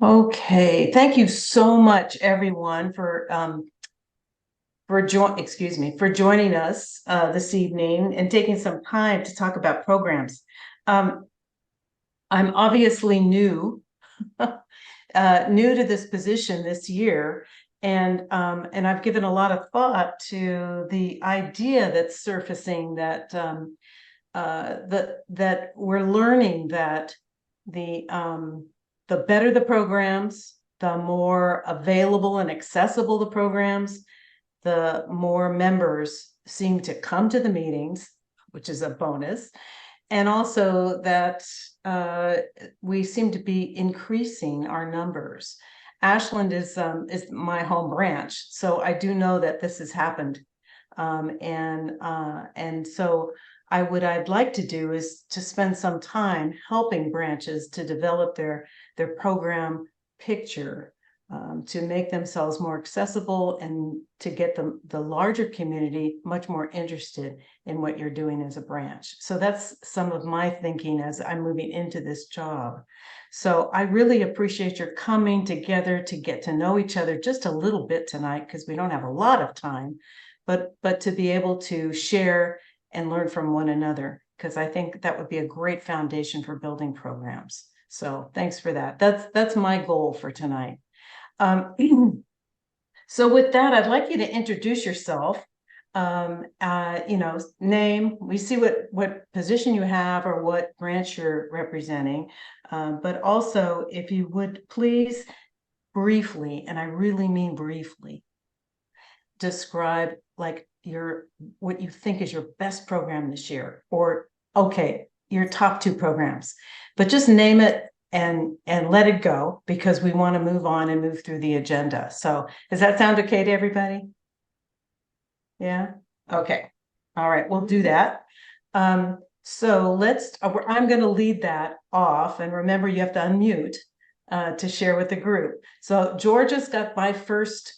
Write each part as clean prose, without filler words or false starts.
Okay, thank you so much, everyone, for joining us this evening and taking some time to talk about programs. I'm obviously new, new to this position this year, and I've given a lot of thought to the idea that's surfacing that that we're learning that the better the programs, the more available and accessible the programs, the more members seem to come to the meetings, which is a bonus. And also that we seem to be increasing our numbers. Ashland is my home branch, so I do know that this has happened. And so what I'd like to do is to spend some time helping branches to develop their program picture, to make themselves more accessible and to get the larger community much more interested in what you're doing as a branch. So that's some of my thinking as I'm moving into this job. So I really appreciate your coming together to get to know each other just a little bit tonight, because we don't have a lot of time, but to be able to share and learn from one another, because I think that would be a great foundation for building programs. So thanks for that. That's my goal for tonight. So with that, I'd like you to introduce yourself. Name. We see what position you have or what branch you're representing, but also if you would please briefly, and I really mean briefly, describe like what you think is your best program this year, or okay, your top 2 programs, but just name it and let it go, because we want to move on and move through the agenda. So does that sound okay to everybody? Yeah. Okay. All right, we'll do that. So I'm going to lead that off, and remember you have to unmute to share with the group. So Georgia's got my first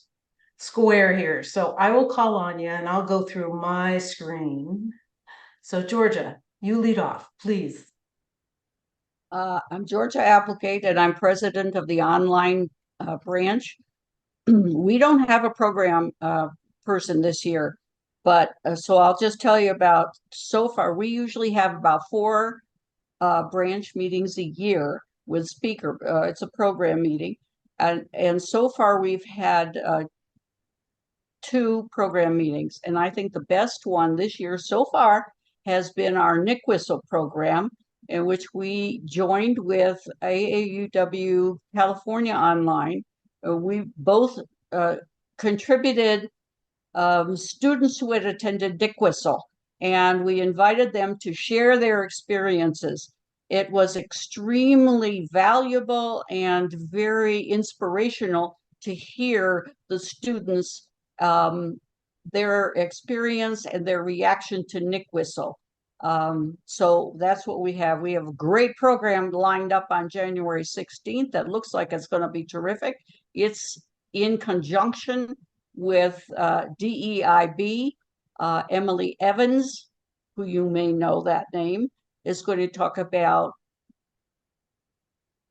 square here, so I will call on you and I'll go through my screen. So Georgia, you lead off, please. I'm Georgia Applegate, and I'm president of the online branch. We don't have a program person this year, but so I'll just tell you about so far. We usually have about 4 branch meetings a year with speaker. It's a program meeting, and so far we've had 2 program meetings, and I think the best one this year so far has been our Nick Whistle program, in which we joined with AAUW California Online. We both contributed students who had attended Nick Whistle, and we invited them to share their experiences. It was extremely valuable and very inspirational to hear the students, their experience and their reaction to Nick Whistle. So that's what we have. We have a great program lined up on January 16th that looks like it's going to be terrific. It's in conjunction with DEIB. Emily Evans, who you may know that name, is going to talk about,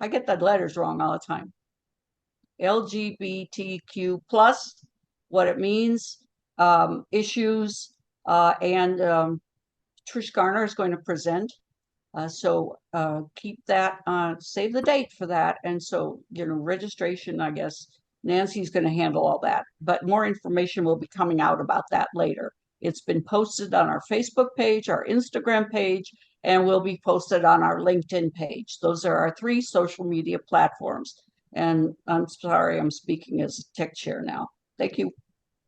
I get the letters wrong all the time, LGBTQ+, what it means, issues, and Trish Garner is going to present. So keep that, save the date for that. And so, registration, I guess Nancy's going to handle all that, but more information will be coming out about that later. It's been posted on our Facebook page, our Instagram page, and will be posted on our LinkedIn page. Those are our 3 social media platforms. And I'm sorry, I'm speaking as tech chair now. Thank you.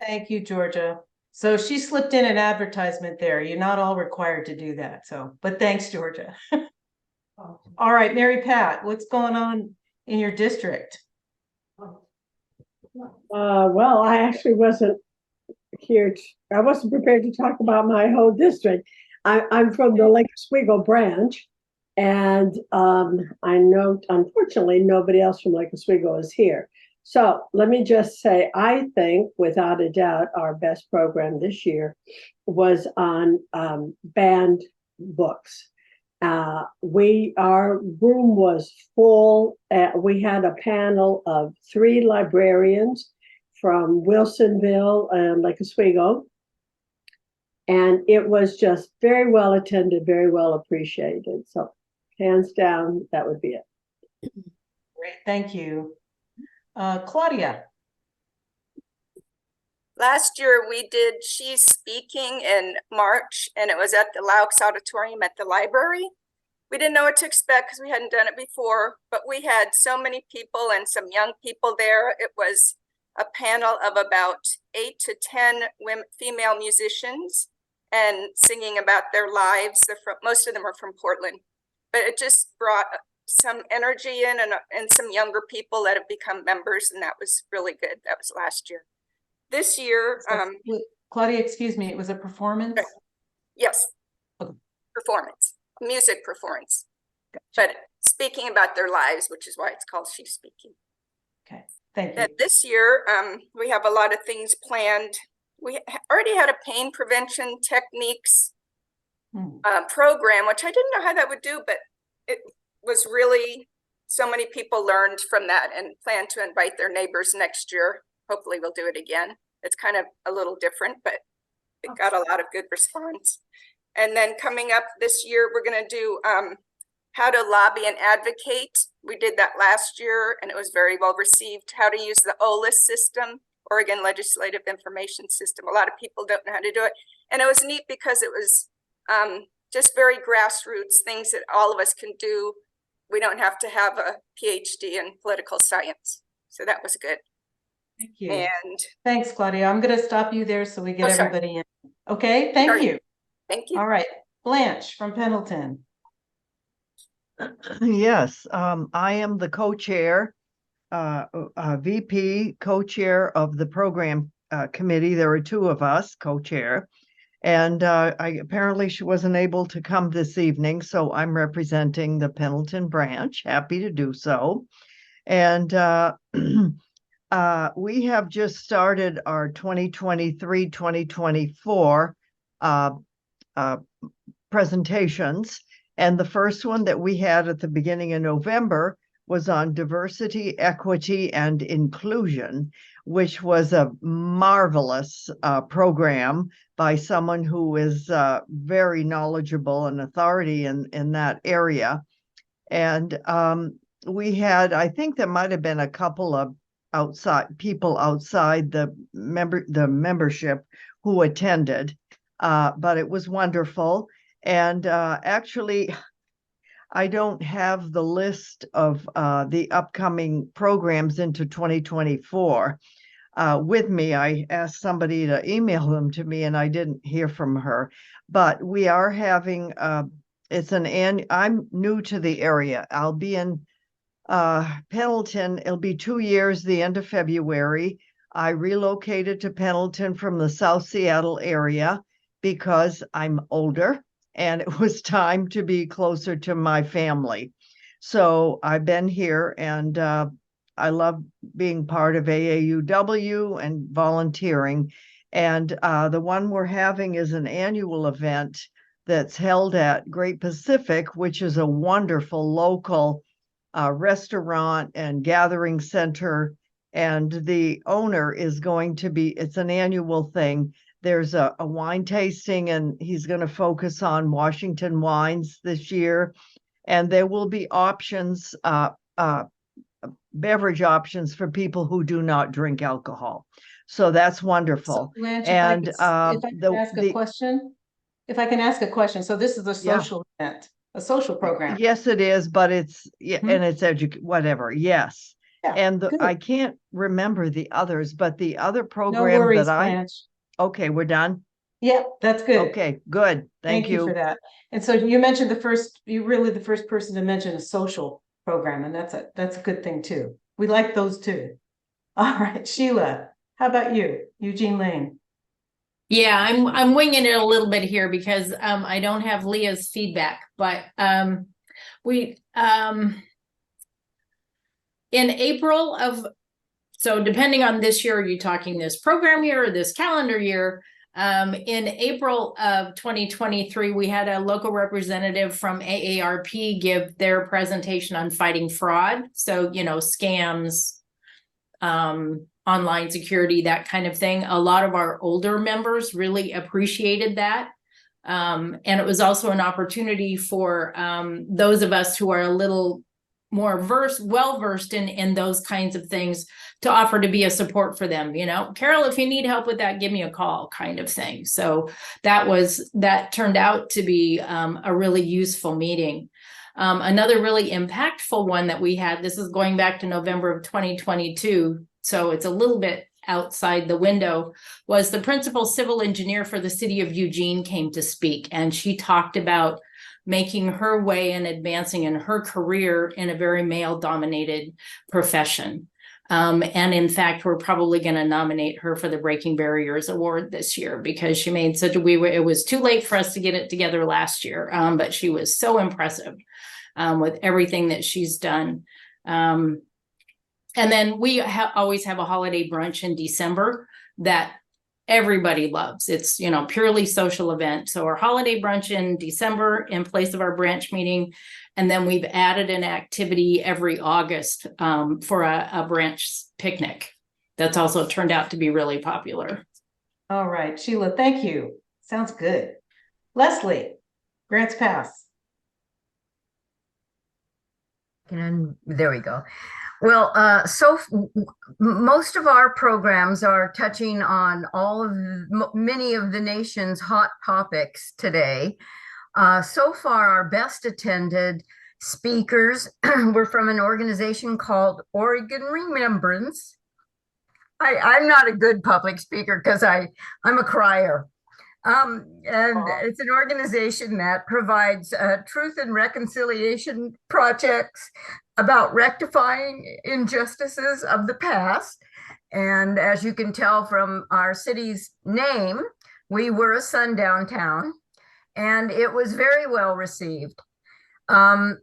Thank you, Georgia. So she slipped in an advertisement there. You're not all required to do that. So, but thanks, Georgia. All right, Mary Pat, what's going on in your district? Well, I actually wasn't here. I wasn't prepared to talk about my whole district. I'm from the Lake Oswego branch, and I know, unfortunately, nobody else from Lake Oswego is here. So let me just say, I think, without a doubt, our best program this year was on banned books. Our room was full. We had a panel of 3 librarians from Wilsonville and Lake Oswego. And it was just very well attended, very well appreciated. So hands down, that would be it. Great, thank you. Claudia. Last year we did She's Speaking in March, and it was at the Laux Auditorium at the library. We didn't know what to expect because we hadn't done it before, but we had so many people and some young people there. It was a panel of about 8 to 10 women, female musicians, and singing about their lives. Most of them are from Portland, but it just brought some energy in and some younger people that have become members, and that was really good. That was last year. This year, Claudia, excuse me, it was a performance? Yes, okay. Performance, music performance, gotcha. But speaking about their lives, which is why it's called She's Speaking. Okay, thank you. And this year, we have a lot of things planned. We already had a pain prevention techniques program, which I didn't know how that would do, but it was really, so many people learned from that and plan to invite their neighbors next year. Hopefully we'll do it again. It's kind of a little different, but it got a lot of good response. And then coming up this year, we're going to do how to lobby and advocate. We did that last year and it was very well received. How to use the OLIS system, Oregon Legislative Information System. A lot of people don't know how to do it. And it was neat because it was just very grassroots, things that all of us can do. We don't have to have a PhD in political science. So that was good. Thank you. And thanks, Claudia. I'm going to stop you there so we get everybody in. Okay, thank you. Thank you. All right, Blanche from Pendleton. Yes, I am the co-chair, VP co-chair of the program committee. There are 2 of us co-chair, and she wasn't able to come this evening, so I'm representing the Pendleton branch. Happy to do so. And we have just started our 2023-2024 presentations. And the first one that we had at the beginning of November was on diversity, equity, and inclusion, which was a marvelous program by someone who is very knowledgeable and authority in that area. And we had, I think there might have been a couple of people outside the membership who attended, but it was wonderful. And actually, I don't have the list of the upcoming programs into 2024 with me. I asked somebody to email them to me and I didn't hear from her, but we are having, I'm new to the area. I'll be in Pendleton. It'll be 2 years, the end of February. I relocated to Pendleton from the South Seattle area because I'm older and it was time to be closer to my family. So I've been here and I love being part of AAUW and volunteering. And the one we're having is an annual event that's held at Great Pacific, which is a wonderful local restaurant and gathering center. And the owner is going to be, it's an annual thing. There's a wine tasting and he's going to focus on Washington wines this year. And there will be options, beverage options for people who do not drink alcohol. So that's wonderful. So, Blanche, and if I can ask a question, so this is a social event, a social program. Yes, it is, but it's and it's whatever. Yes, yeah, and I can't remember the others, but the other program no worries, that Blanche. Okay, we're done. Yeah, that's good. Okay, good. Thank you for that. And so you mentioned you're really the first person to mention a social program, and that's a good thing too. We like those too. All right, Sheila, how about you? Eugene Lane. Yeah, I'm winging it a little bit here because I don't have Leah's feedback, but we in April of, so depending on this year, are you talking this program year or this calendar year? In April of 2023, we had a local representative from AARP give their presentation on fighting fraud. So, scams, online security, that kind of thing. A lot of our older members really appreciated that. And it was also an opportunity for those of us who are a little more well-versed in those kinds of things to offer to be a support for them. Carol, if you need help with that, give me a call, kind of thing. So that turned out to be a really useful meeting. Another really impactful one that we had, this is going back to November of 2022, so it's a little bit outside the window, was the principal civil engineer for the city of Eugene came to speak, and she talked about making her way and advancing in her career in a very male-dominated profession. And in fact, we're probably going to nominate her for the Breaking Barriers Award this year, because she made it was too late for us to get it together last year, but she was so impressive with everything that she's done. And then we always have a holiday brunch in December that everybody loves. It's, purely social event. So our holiday brunch in December in place of our branch meeting. And then we've added an activity every August for a branch picnic. That's also turned out to be really popular. All right, Sheila, thank you. Sounds good. Leslie, Grants Pass. And there we go. Well, most of our programs are touching on many of the nation's hot topics today. So far, our best attended speakers were from an organization called Oregon Remembrance. I'm not a good public speaker because I'm a crier. And it's an organization that provides truth and reconciliation projects about rectifying injustices of the past. And as you can tell from our city's name, we were a sundown town, and it was very well received. Our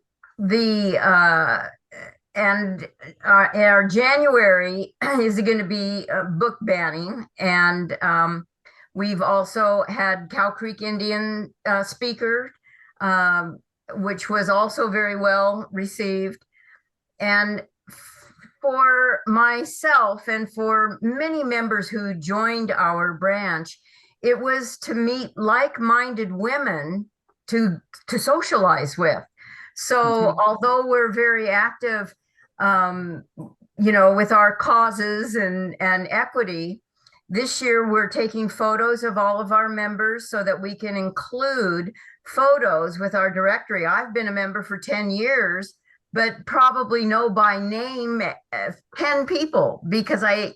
January is going to be book banning, and we've also had Cow Creek Indian speaker, which was also very well received. And for myself and for many members who joined our branch, it was to meet like-minded women to socialize with. So although we're very active, with our causes and equity, this year we're taking photos of all of our members so that we can include photos with our directory. I've been a member for 10 years, but probably know by name 10 people, because I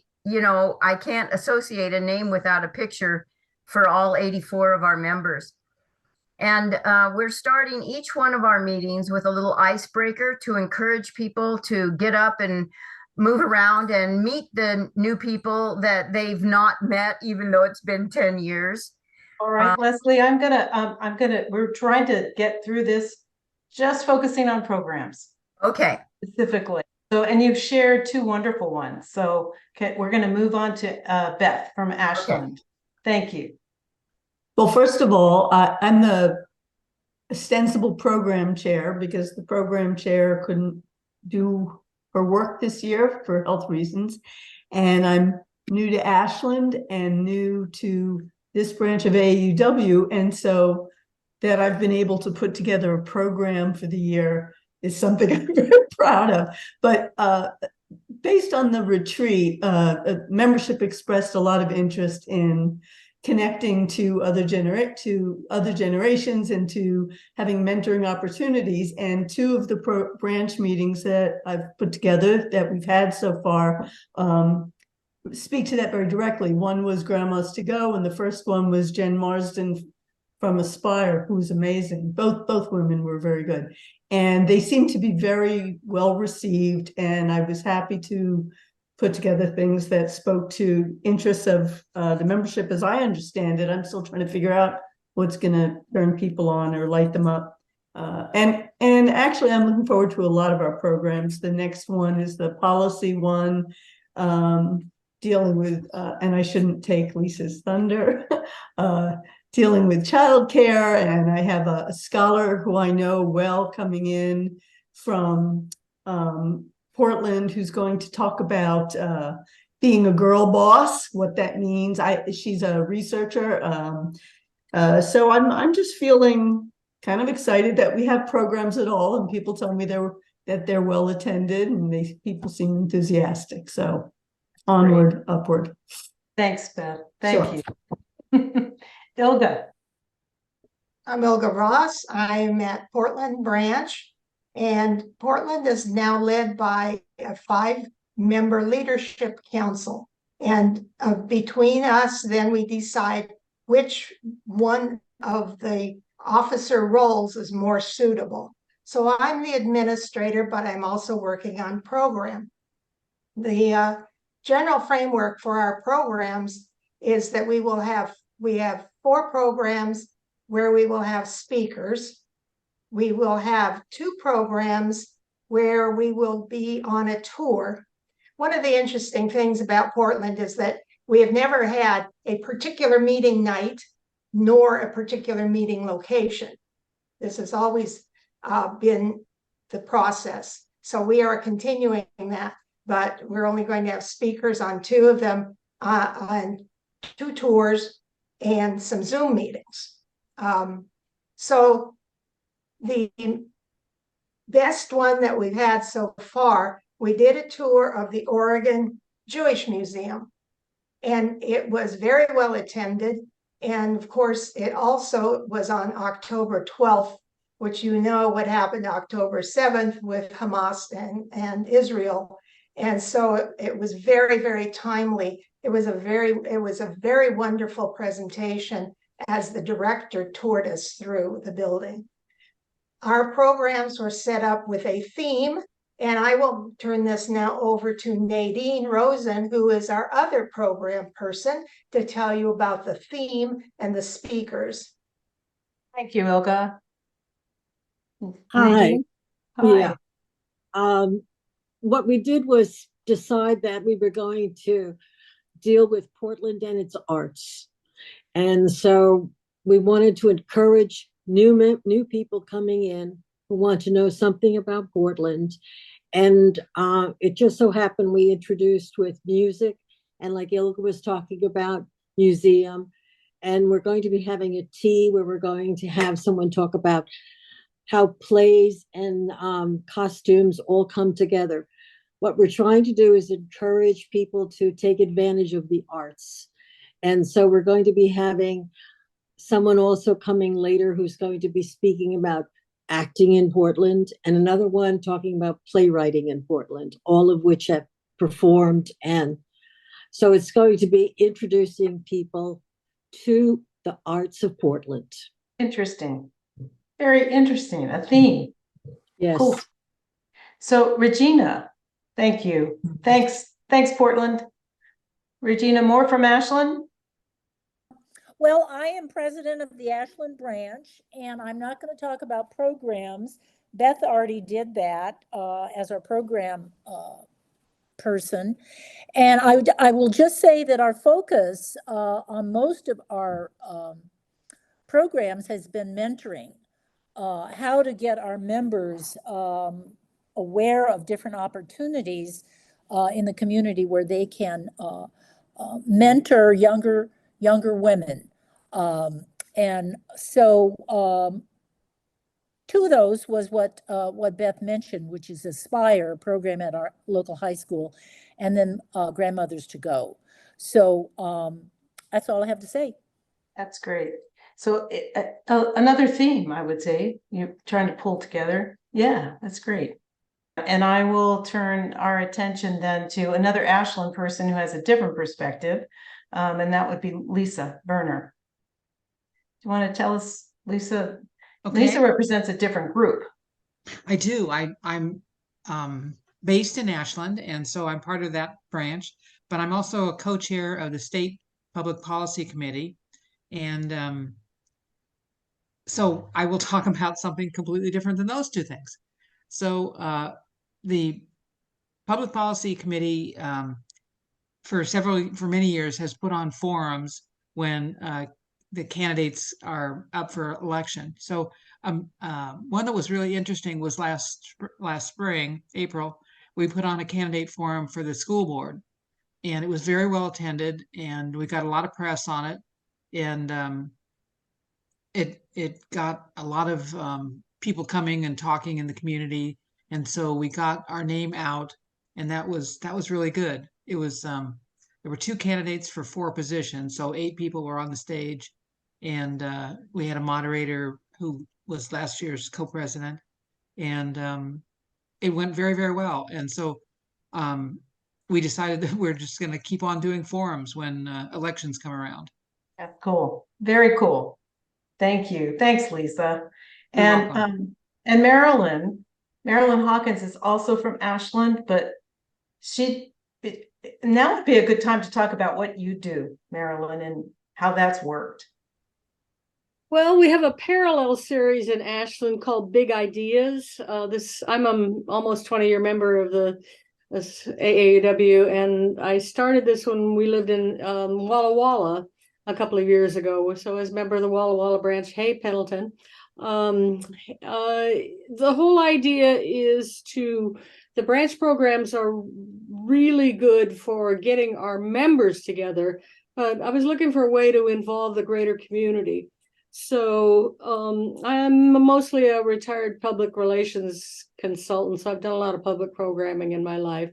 can't associate a name without a picture for all 84 of our members. And we're starting each one of our meetings with a little icebreaker to encourage people to get up and move around and meet the new people that they've not met, even though it's been 10 years. All right, Leslie, we're trying to get through this, just focusing on programs. Okay. Specifically. So, and you've shared two wonderful ones. So we're going to move on to Beth from Ashland. Okay. Thank you. Well, first of all, I'm the ostensible program chair because the program chair couldn't do her work this year for health reasons. And I'm new to Ashland and new to this branch of AAUW. And so that I've been able to put together a program for the year is something I'm very proud of. But based on the retreat, membership expressed a lot of interest in connecting to other generations and to having mentoring opportunities. And two of the branch meetings that I've put together that we've had so far speak to that very directly. One was Grandma's to Go, and the first one was Jen Marsden from Aspire, who's amazing. Both women were very good. And they seem to be very well received. And I was happy to put together things that spoke to interests of the membership as I understand it. I'm still trying to figure out what's going to turn people on or light them up. And actually, I'm looking forward to a lot of our programs. The next one is the policy one, dealing with, and I shouldn't take Lisa's thunder, dealing with childcare, and I have a scholar who I know well coming in from Portland who's going to talk about being a girl boss, what that means. She's a researcher. So I'm just feeling kind of excited that we have programs at all, and people tell me that they're well attended, and people seem enthusiastic. So onward, upward. Thanks, Beth. Thank Sure. you. Ilga. I'm Ilga Ross. I'm at Portland branch, and Portland is now led by a 5-member leadership council. And between us, then we decide which one of the officer roles is more suitable. So I'm the administrator, but I'm also working on program. The general framework for our programs is that we have 4 programs where we will have speakers. We will have 2 programs where we will be on a tour. One of the interesting things about Portland is that we have never had a particular meeting night nor a particular meeting location. This has always been the process. So we are continuing that, but we're only going to have speakers on 2 of them, on 2 tours and some Zoom meetings. So the best one that we've had so far, we did a tour of the Oregon Jewish Museum, and it was very well attended. And of course, it also was on October 12th, which you know what happened October 7th with Hamas and Israel. And so it was very, very timely. It was a very wonderful presentation as the director toured us through the building. Our programs were set up with a theme, and I will turn this now over to Nadine Rosen, who is our other program person, to tell you about the theme and the speakers. Thank you, Ilga. Hi. Nadine? Hi. Yeah. What we did was decide that we were going to deal with Portland and its arts. And so we wanted to encourage new people coming in who want to know something about Portland. And it just so happened we introduced with music, and like Ilga was talking about, museum. And we're going to be having a tea where we're going to have someone talk about how plays and costumes all come together. What we're trying to do is encourage people to take advantage of the arts. And so we're going to be having someone also coming later who's going to be speaking about acting in Portland, and another one talking about playwriting in Portland, all of which have performed. And so it's going to be introducing people to the arts of Portland. Interesting. Very interesting. A theme. Yes. Cool. So Regina, thank you. Thanks, Portland. Regina Moore from Ashland. Well, I am president of the Ashland branch, and I'm not going to talk about programs. Beth already did that as our program person. And I will just say that our focus on most of our programs has been mentoring, how to get our members aware of different opportunities in the community where they can mentor younger women. And so 2 of those was what Beth mentioned, which is Aspire, a program at our local high school, and then Grandmothers to Go. So that's all I have to say. That's great. So another theme, I would say, you're trying to pull together. Yeah, that's great. And I will turn our attention then to another Ashland person who has a different perspective, and that would be Lisa Berner. Do you want to tell us, Lisa? Okay. Lisa represents a different group. I do. I'm based in Ashland, and so I'm part of that branch, but I'm also a co-chair of the State Public Policy Committee. And so I will talk about something completely different than those 2 things. So the Public Policy Committee for many years has put on forums when the candidates are up for election. So one that was really interesting was last spring, April, we put on a candidate forum for the school board, and it was very well attended, and we got a lot of press on it, and it got a lot of people coming and talking in the community, and so we got our name out, and that was really good. It was there were 2 candidates for 4 positions, so 8 people were on the stage, and we had a moderator who was last year's co-president, and it went very, very well. And so we decided that we're just going to keep on doing forums when elections come around. Yeah, cool. Very cool. Thank you. Thanks, Lisa. You're And welcome. and Marilyn Hawkins is also from Ashland, but now would be a good time to talk about what you do, Marilyn, and how that's worked. Well, we have a parallel series in Ashland called Big Ideas. I'm almost 20-year member of the AAUW, and I started this when we lived in Walla Walla a couple of years ago. So as a member of the Walla Walla branch, hey Pendleton. The whole idea is the branch programs are really good for getting our members together, but I was looking for a way to involve the greater community. So I'm mostly a retired public relations consultant, so I've done a lot of public programming in my life.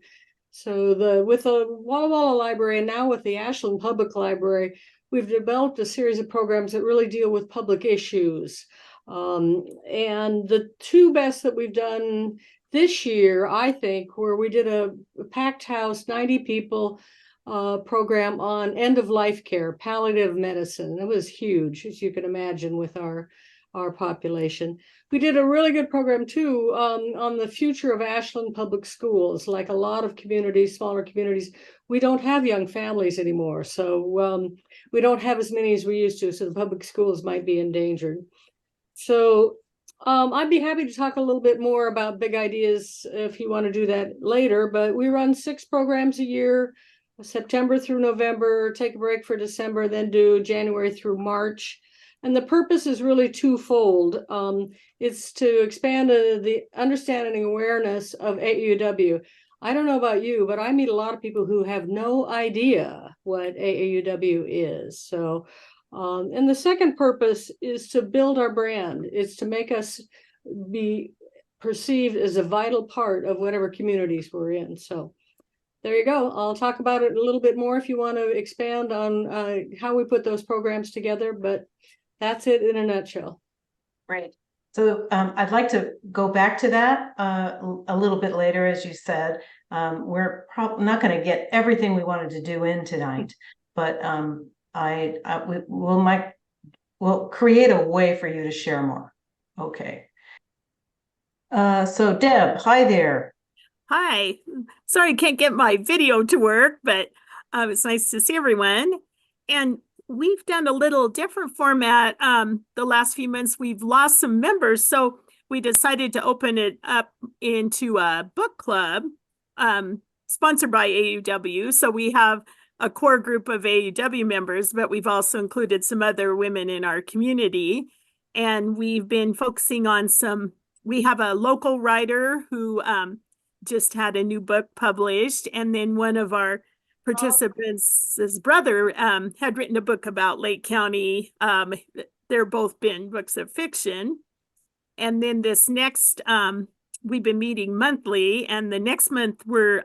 So with the Walla Walla Library and now with the Ashland Public Library, we've developed a series of programs that really deal with public issues. And the 2 best that we've done this year, I think, where we did a packed house, 90 people, program on end-of-life care, palliative medicine. It was huge, as you can imagine, with our population. We did a really good program too on the future of Ashland public schools. Like a lot of communities, smaller communities, we don't have young families anymore, so we don't have as many as we used to, so the public schools might be endangered. So I'd be happy to talk a little bit more about Big Ideas if you want to do that later, but we run 6 programs a year, September through November, take a break for December, then do January through March. And the purpose is really twofold. It's to expand the understanding and awareness of AAUW. I don't know about you, but I meet a lot of people who have no idea what AAUW is. So, and the second purpose is to build our brand. It's to make us be perceived as a vital part of whatever communities we're in. So there you go. I'll talk about it a little bit more if you want to expand on how we put those programs together, but that's it in a nutshell. Right. So I'd like to go back to that a little bit later, as you said. We're probably not going to get everything we wanted to do in tonight, but we'll create a way for you to share more. Okay. So Deb, hi there. Hi. Sorry I can't get my video to work, but it's nice to see everyone. And we've done a little different format. The last few months, we've lost some members, so we decided to open it up into a book club sponsored by AAUW. So we have a core group of AAUW members, but we've also included some other women in our community. And we've been focusing on we have a local writer who just had a new book published, and then one of our participants' brother had written a book about Lake County. They're both been books of fiction. And then this next, we've been meeting monthly, and the next month we're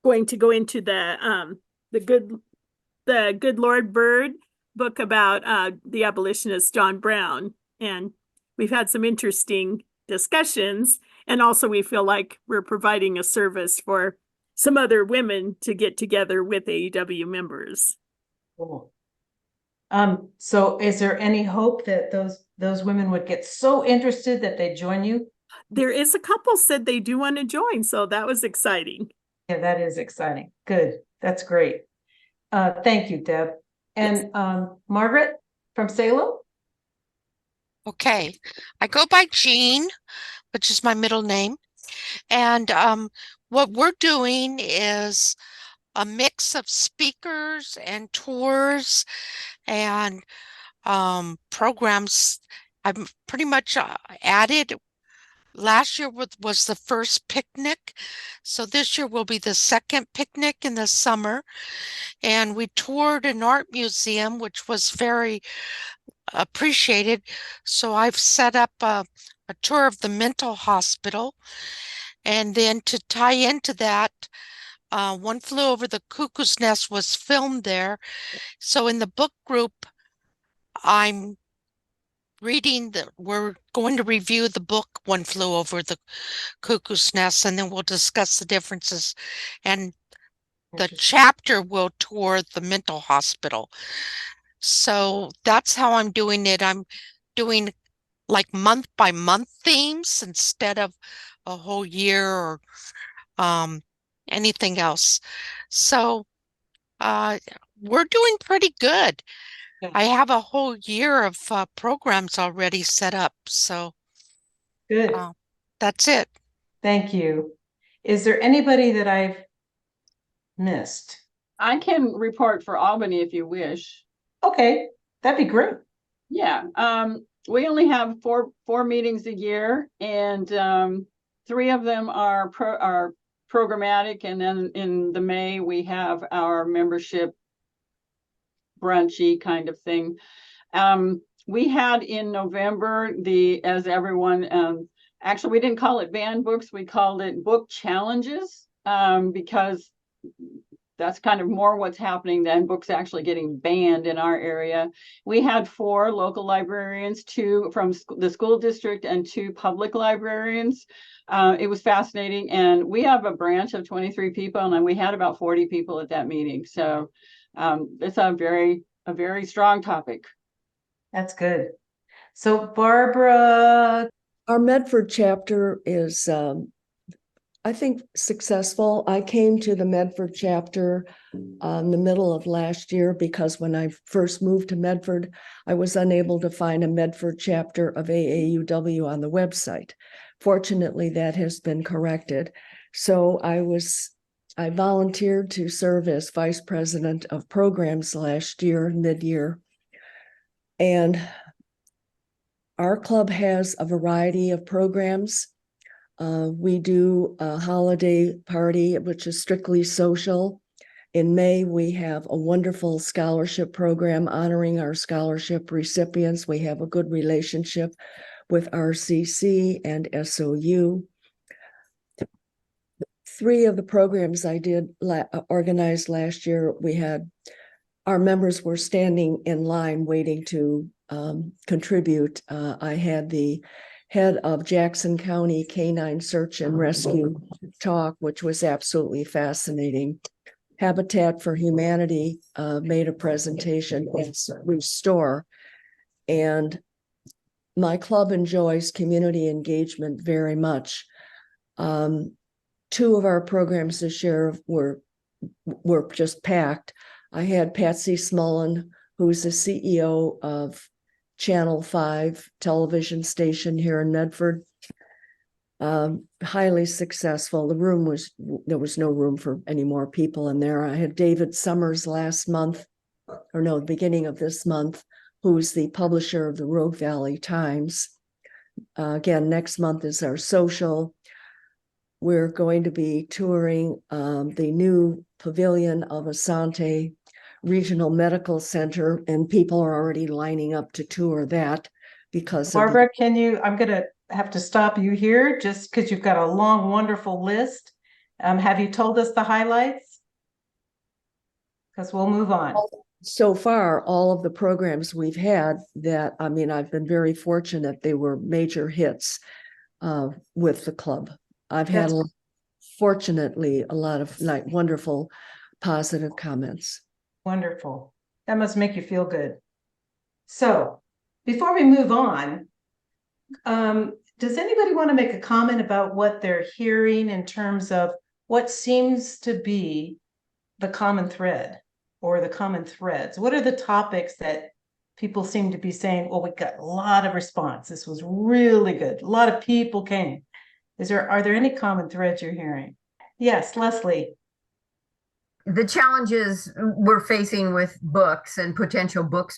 going to go into the Good Lord Bird book about the abolitionist John Brown. And we've had some interesting discussions, and also we feel like we're providing a service for some other women to get together with AAUW members. Cool. So is there any hope that those women would get so interested that they join you? There is a couple said they do want to join, so that was exciting. Yeah, that is exciting. Good. That's great. Thank you, Deb. And yes. Margaret from Salem? Okay, I go by Jean, which is my middle name. And what we're doing is a mix of speakers and tours, and programs. I'm pretty much added. Last year was the first picnic, so this year will be the second picnic in the summer. And we toured an art museum, which was very appreciated. So I've set up a tour of the mental hospital. And then to tie into that, One Flew Over the Cuckoo's Nest was filmed there. So in the book group, I'm we're going to review the book One Flew Over the Cuckoo's Nest, and then we'll discuss the differences. And the chapter will tour the mental hospital. So that's how I'm doing it. I'm doing like month by month themes instead of a whole year or anything else. So we're doing pretty good. I have a whole year of programs already set up. So Good. That's it. Thank you. Is there anybody that I've missed? I can report for Albany if you wish. Okay, that'd be great. Yeah, we only have four meetings a year, and 3 of them are programmatic, and then in the May we have our membership brunchy kind of thing. We had in November as everyone, actually we didn't call it banned books, we called it book challenges, because that's kind of more what's happening than books actually getting banned in our area. We had 4 local librarians, 2 from the school district and 2 public librarians. It was fascinating, and we have a branch of 23 people, and we had about 40 people at that meeting. So it's a very strong topic. That's good. So Barbara, our Medford chapter is I think successful. I came to the Medford chapter in the middle of last year because when I first moved to Medford, I was unable to find a Medford chapter of AAUW on the website. Fortunately, that has been corrected. So I volunteered to serve as vice president of programs last year, mid-year. And our club has a variety of programs. We do a holiday party, which is strictly social. In May, we have a wonderful scholarship program honoring our scholarship recipients. We have a good relationship with RCC and SOU. 3 of the programs I did organized last year, our members were standing in line waiting to contribute. I had the head of Jackson County Canine Search and Rescue talk, which was absolutely fascinating. Habitat for Humanity made a presentation at Restore, and my club enjoys community engagement very much. 2 of our programs this year were just packed. I had Patsy Smullen, who's the CEO of Channel 5 television station here in Medford. Highly successful. There was no room for any more people in there. I had David Summers the beginning of this month, who's the publisher of the Rogue Valley Times. Again, next month is our social. We're going to be touring the new pavilion of Asante Regional Medical Center, and people are already lining up to tour that because Barbara, I'm going to have to stop you here just because you've got a long, wonderful list. Have you told us the highlights? Because we'll move on. So far, all of the programs we've had I've been very fortunate. They were major hits with the club. I've had, fortunately, a lot of wonderful, positive comments. Wonderful. That must make you feel good. So before we move on, does anybody want to make a comment about what they're hearing in terms of what seems to be the common thread or the common threads? What are the topics that people seem to be saying, well, we got a lot of response. This was really good. A lot of people came. Are there any common threads you're hearing? Yes, Leslie. the challenges we're facing with books and potential book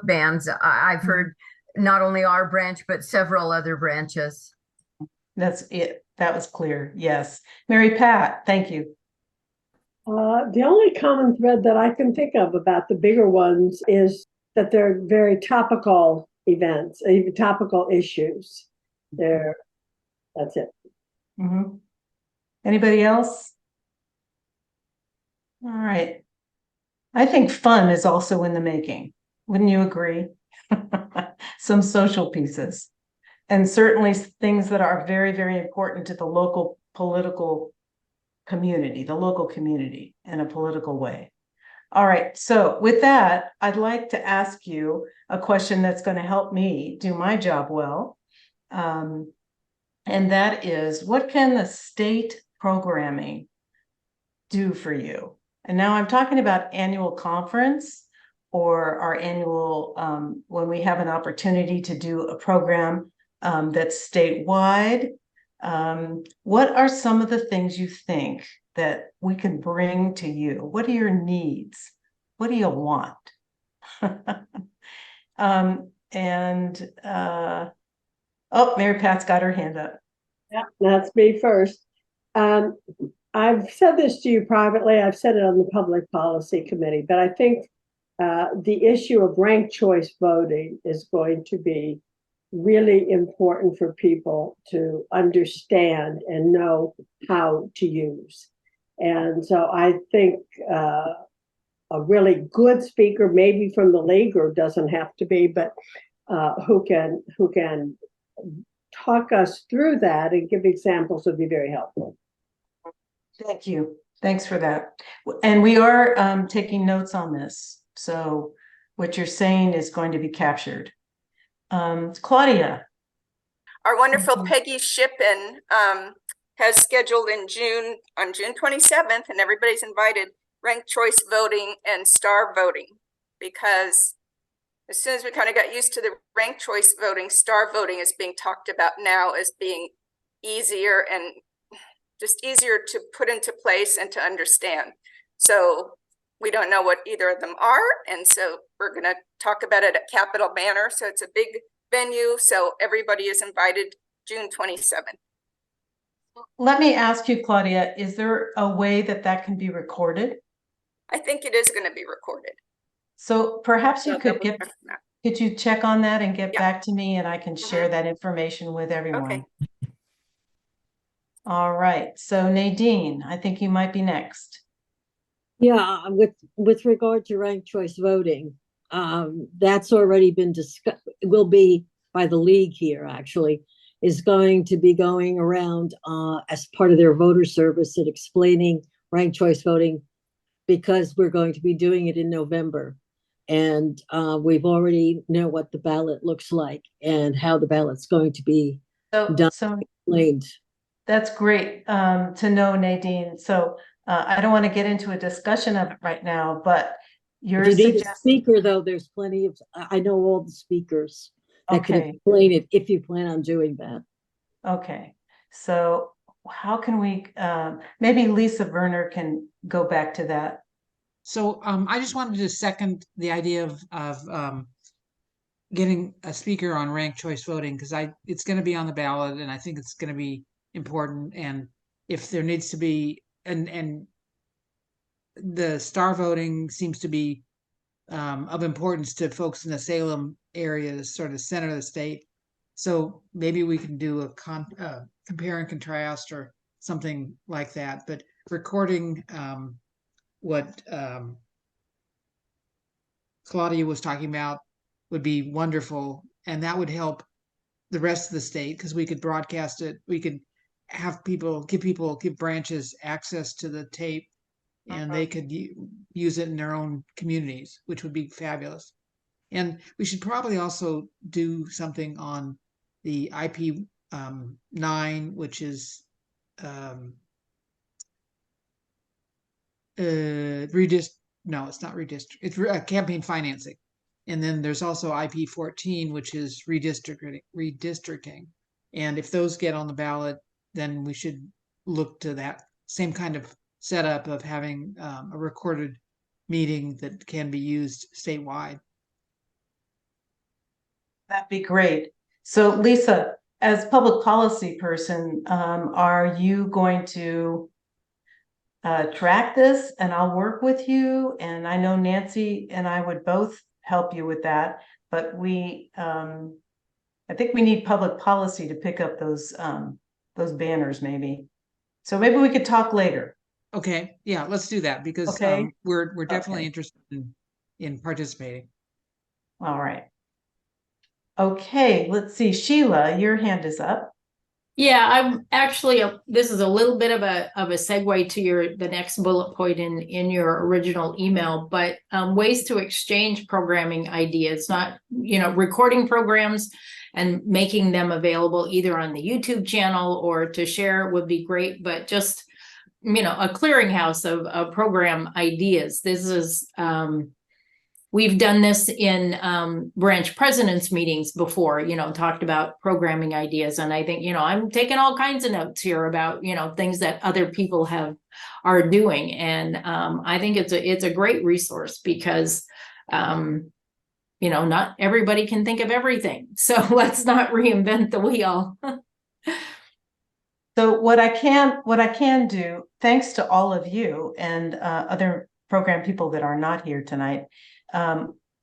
bans. I've heard not only our branch, but several other branches. That's it. That was clear. Yes. Mary Pat, thank you. The only common thread that I can think of about the bigger ones is that they're very topical events, even topical issues. That's it. Mm-hmm. Anybody else? All right. I think fun is also in the making. Wouldn't you agree? Some social pieces. And certainly things that are very, very important to the local political community, the local community in a political way. All right, so with that, I'd like to ask you a question that's going to help me do my job well. And that is, what can the state programming do for you? And now I'm talking about annual conference or our annual, when we have an opportunity to do a program that's statewide. What are some of the things you think that we can bring to you? What are your needs? What do you want? Oh, Mary Pat's got her hand up. Yeah, that's me first. I've said this to you privately. I've said it on the Public Policy Committee, but I think the issue of ranked choice voting is going to be really important for people to understand and know how to use. And so I think a really good speaker, maybe from the league, or doesn't have to be, but who can talk us through that and give examples would be very helpful. Thank you. Thanks for that. And we are taking notes on this. So what you're saying is going to be captured. Claudia. Our wonderful Peggy Shippen has scheduled on June 27th, and everybody's invited, ranked choice voting and star voting, because as soon as we kind of got used to the ranked choice voting, star voting is being talked about now as being easier and just easier to put into place and to understand. So we don't know what either of them are, and so we're going to talk about it at Capitol Manor. So it's a big venue, so everybody is invited June 27th. Let me ask you, Claudia, is there a way that that can be recorded? I think it is going to be recorded. So perhaps you could you check on that and get back to me, and I can share that information with everyone. Okay. All right. So Nadine, I think you might be next. Yeah, with regard to ranked choice voting, that's already been discussed. Will be by the league here, actually, is going to be going around as part of their voter service and explaining ranked choice voting, because we're going to be doing it in November. And we've already know what the ballot looks like and how the ballot's going to be done. So explained. That's great to know, Nadine. So I don't want to get into a discussion of it right now, but you're if you need a speaker, though, there's plenty of, I know all the speakers that can explain it if you plan on doing that. Okay. So how can we, maybe Lisa Werner can go back to that. So I just wanted to second the idea of getting a speaker on ranked choice voting, because it's going to be on the ballot, and I think it's going to be important. And if there needs to be, and the star voting seems to be of importance to folks in the Salem area, the sort of center of the state. So maybe we can do a compare and contrast or something like that. But recording what Claudia was talking about would be wonderful, and that would help the rest of the state, because we could broadcast it. We could have give branches access to the tape, and they could use it in their own communities, which would be fabulous. And we should probably also do something on the IP 9, which is no, it's not redistrict. It's campaign financing. And then there's also IP 14, which is redistricting. And if those get on the ballot, then we should look to that same kind of setup of having a recorded meeting that can be used statewide. That'd be great. So Lisa, as public policy person, are you going to track this and I'll work with you? And I know Nancy and I would both help you with that, but I think we need public policy to pick up those banners maybe. So maybe we could talk later. Okay, yeah, let's do that because Okay. We're definitely Okay. interested in participating. All right. Okay, let's see. Sheila, your hand is up. Yeah, I'm actually, this is a little bit of a segue to the next bullet point in your original email, but ways to exchange programming ideas, not, recording programs and making them available either on the YouTube channel or to share would be great, but just, a clearinghouse of program ideas. This is, we've done this in branch presidents meetings before, talked about programming ideas. And I think, I'm taking all kinds of notes here about, things that other people are doing. And I think it's a great resource because, not everybody can think of everything. So let's not reinvent the wheel. So what I can do, thanks to all of you and other program people that are not here tonight,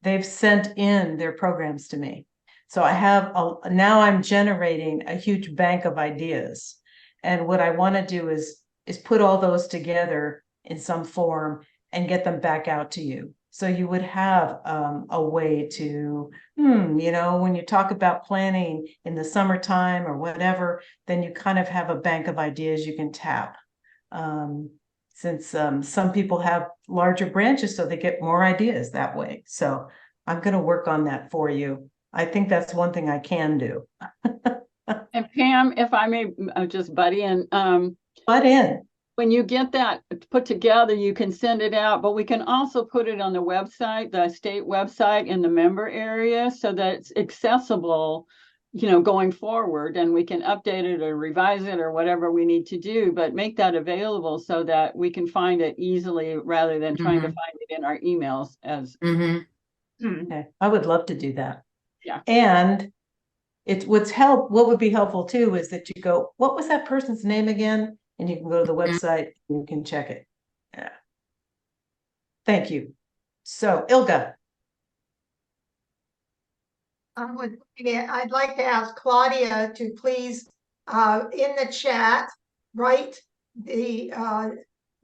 they've sent in their programs to me. So I have now I'm generating a huge bank of ideas. And what I want to do is put all those together in some form and get them back out to you. So you would have a way to, when you talk about planning in the summertime or whatever, then you kind of have a bank of ideas you can tap. Since some people have larger branches, so they get more ideas that way. So I'm going to work on that for you. I think that's one thing I can do. And Pam, if I may just butt in. Butt in. When you get that put together, you can send it out, but we can also put it on the website, the state website in the member area so that it's accessible, going forward, and we can update it or revise it or whatever we need to do, but make that available so that we can find it easily rather than trying to find it in our emails as. Okay. I would love to do that. Yeah. And what would be helpful too is that you go, what was that person's name again? And you can go to the website and you can check it. Yeah. Thank you. So Ilga. I'd like to ask Claudia to please, in the chat, write the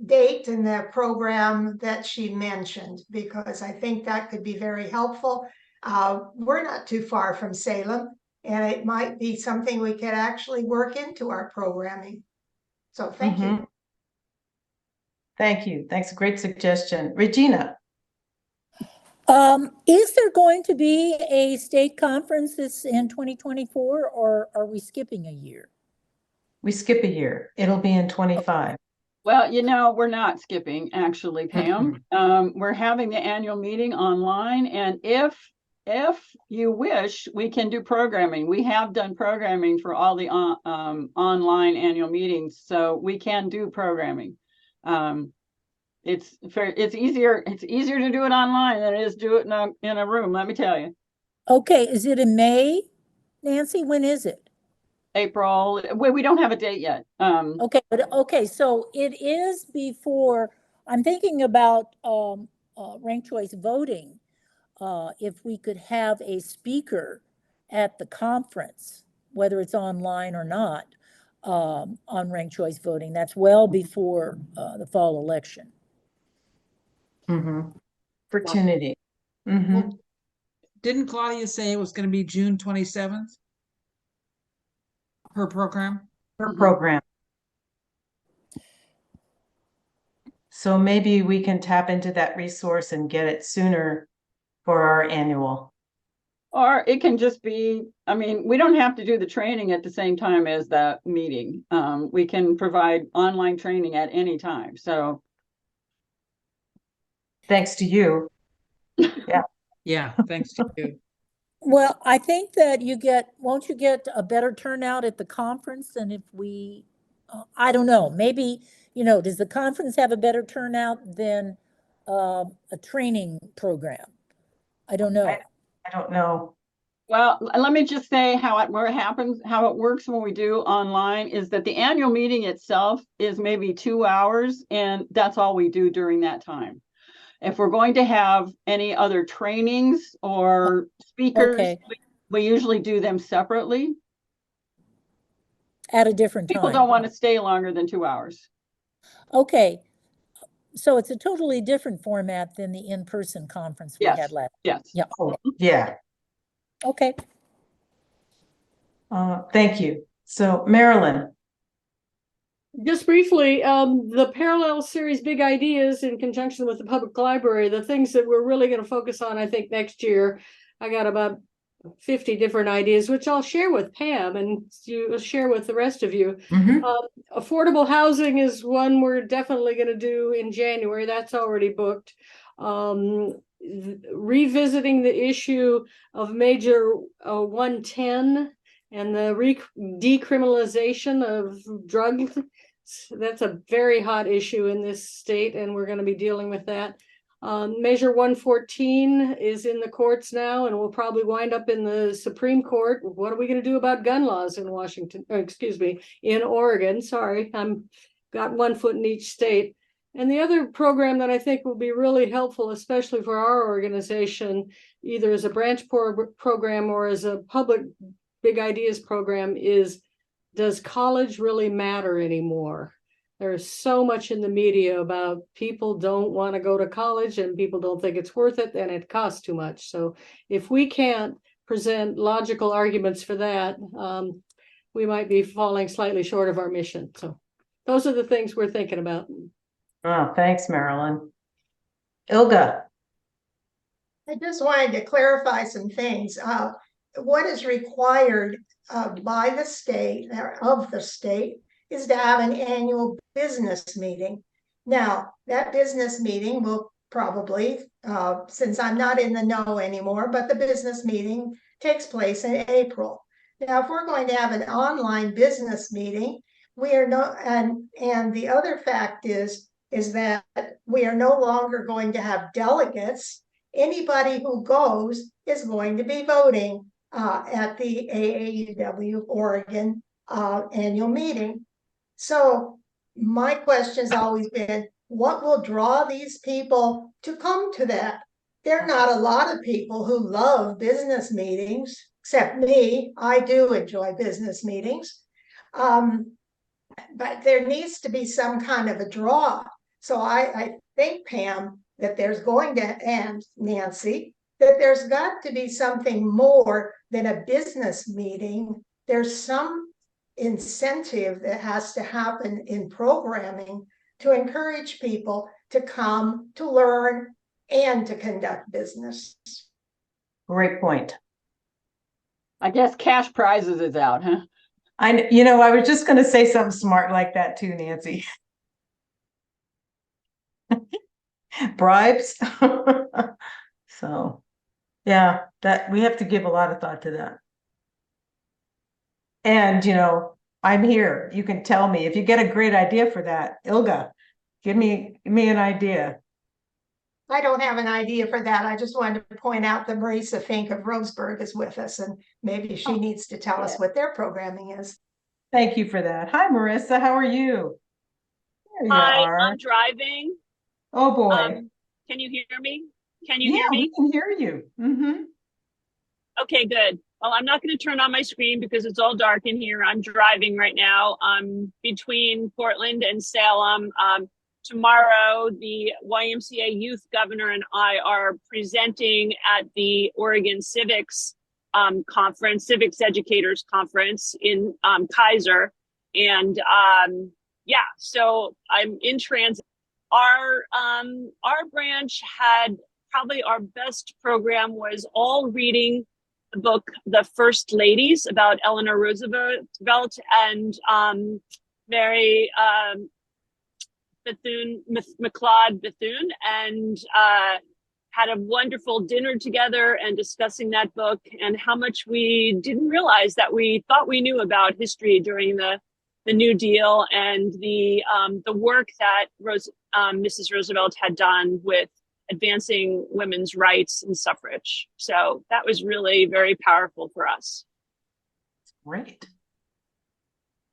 date and the program that she mentioned, because I think that could be very helpful. We're not too far from Salem, and it might be something we could actually work into our programming. So thank you. Thank you. Thanks. Great suggestion. Regina. Is there going to be a state conference in 2024, or are we skipping a year? We skip a year. It'll be in 25. Well, we're not skipping, actually, Pam. We're having the annual meeting online, and if you wish, we can do programming. We have done programming for all the online annual meetings, so we can do programming. It's easier to do it online than it is to do it in a room, let me tell you. Okay, is it in May, Nancy? When is it? April. We don't have a date yet. Okay, so it is before. I'm thinking about ranked choice voting. If we could have a speaker at the conference, whether it's online or not, on ranked choice voting, that's well before the fall election. Opportunity. Didn't Claudia say it was going to be June 27th? Her program? Her program. So maybe we can tap into that resource and get it sooner for our annual. Or it can just be, we don't have to do the training at the same time as that meeting. We can provide online training at any time. So. Thanks to you. Yeah. Yeah, thanks to you. Well, I think that won't you get a better turnout at the conference than if we, I don't know, maybe does the conference have a better turnout than a training program? I don't know. I don't know. Well, let me just say how it works when we do online is that the annual meeting itself is maybe 2 hours, and that's all we do during that time. If we're going to have any other trainings or speakers, Okay. we usually do them separately. At a different time. People don't want to stay longer than 2 hours. Okay. So it's a totally different format than the in-person conference we had last. Yes. Yeah. Oh, yeah. Okay. Thank you. So Marilyn. Just briefly, the parallel series Big Ideas in conjunction with the public library, the things that we're really going to focus on, I think next year, I got about 50 different ideas, which I'll share with Pam and you share with the rest of you. Affordable housing is one we're definitely going to do in January. That's already booked. Revisiting the issue of Major 110 and the decriminalization of drugs. That's a very hot issue in this state, and we're going to be dealing with that. Measure 114 is in the courts now, and will probably wind up in the Supreme Court. What are we going to do about gun laws in Washington? In Oregon. Sorry, I'm got one foot in each state. And the other program that I think will be really helpful, especially for our organization, either as a branch program or as a public Big Ideas program, is, does college really matter anymore? There's so much in the media about people don't want to go to college and people don't think it's worth it and it costs too much. So if we can't present logical arguments for that, we might be falling slightly short of our mission. So those are the things we're thinking about. Oh, thanks, Marilyn. Ilga. I just wanted to clarify some things. What is required by the state, or of the state, is to have an annual business meeting. Now, that business meeting will probably, since I'm not in the know anymore, but the business meeting takes place in April. Now, if we're going to have an online business meeting, we are not, and the other fact is that we are no longer going to have delegates. Anybody who goes is going to be voting at the AAUW Oregon annual meeting. So my question's always been, what will draw these people to come to that? There are not a lot of people who love business meetings, except me. I do enjoy business meetings. But there needs to be some kind of a draw. So I think, Pam, that there's going to, and Nancy, that there's got to be something more than a business meeting. There's some incentive that has to happen in programming to encourage people to come, to learn, and to conduct business. Great point. I guess cash prizes is out, huh? I was just going to say something smart like that too, Nancy. Bribes. So, yeah, that we have to give a lot of thought to that. And, I'm here. You can tell me if you get a great idea for that. Ilga, give me an idea. I don't have an idea for that. I just wanted to point out that Marisa Fink of Roseburg is with us, and maybe she needs to tell us what their programming is. Thank you for that. Hi, Marissa. How are you? There you Hi, are. I'm driving. Oh boy. Can you hear me? Can you hear me? We can hear you. Mm-hmm. Okay, good. Well, I'm not going to turn on my screen because it's all dark in here. I'm driving right now. I'm between Portland and Salem. Tomorrow, the YMCA Youth Governor and I are presenting at the Oregon Civics Conference, Civics Educators Conference in Kaiser. And so I'm in transit. Our branch had probably our best program was all reading the book, The First Ladies, about Eleanor Roosevelt and Mary McLeod Bethune, and had a wonderful dinner together and discussing that book and how much we didn't realize that we thought we knew about history during the the New Deal and the work that Mrs. Roosevelt had done with advancing women's rights and suffrage. So that was really very powerful for us. Great.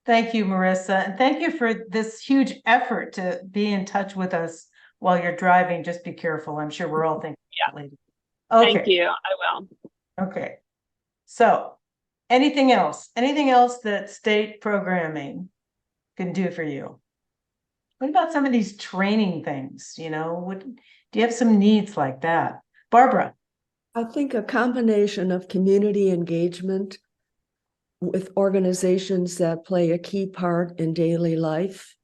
Thank you, Marissa. And thank you for this huge effort to be in touch with us while you're driving. Just be careful. I'm sure we're all thinking that later. Okay. Thank you. I will. Okay. So anything else? Anything else that state programming can do for you? What about some of these training things? You know, do you have some needs like that? Barbara? I think a combination of community engagement with organizations that play a key part in daily life.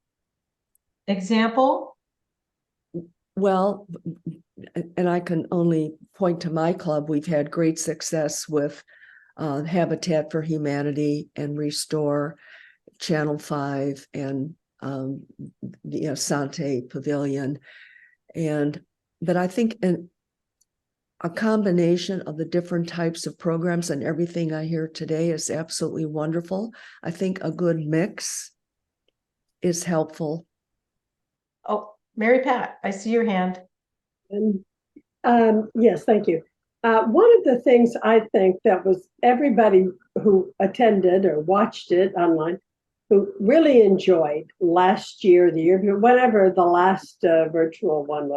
Example? Well, and I can only point to my club. We've had great success with Habitat for Humanity and Restore, Channel 5, and the Asante Pavilion. But I think a combination of the different types of programs and everything I hear today is absolutely wonderful. I think a good mix is helpful. Oh, Mary Pat, I see your hand. Yes, thank you. One of the things I think that was everybody who attended or watched it online, who really enjoyed last year, the year before, whatever the last virtual one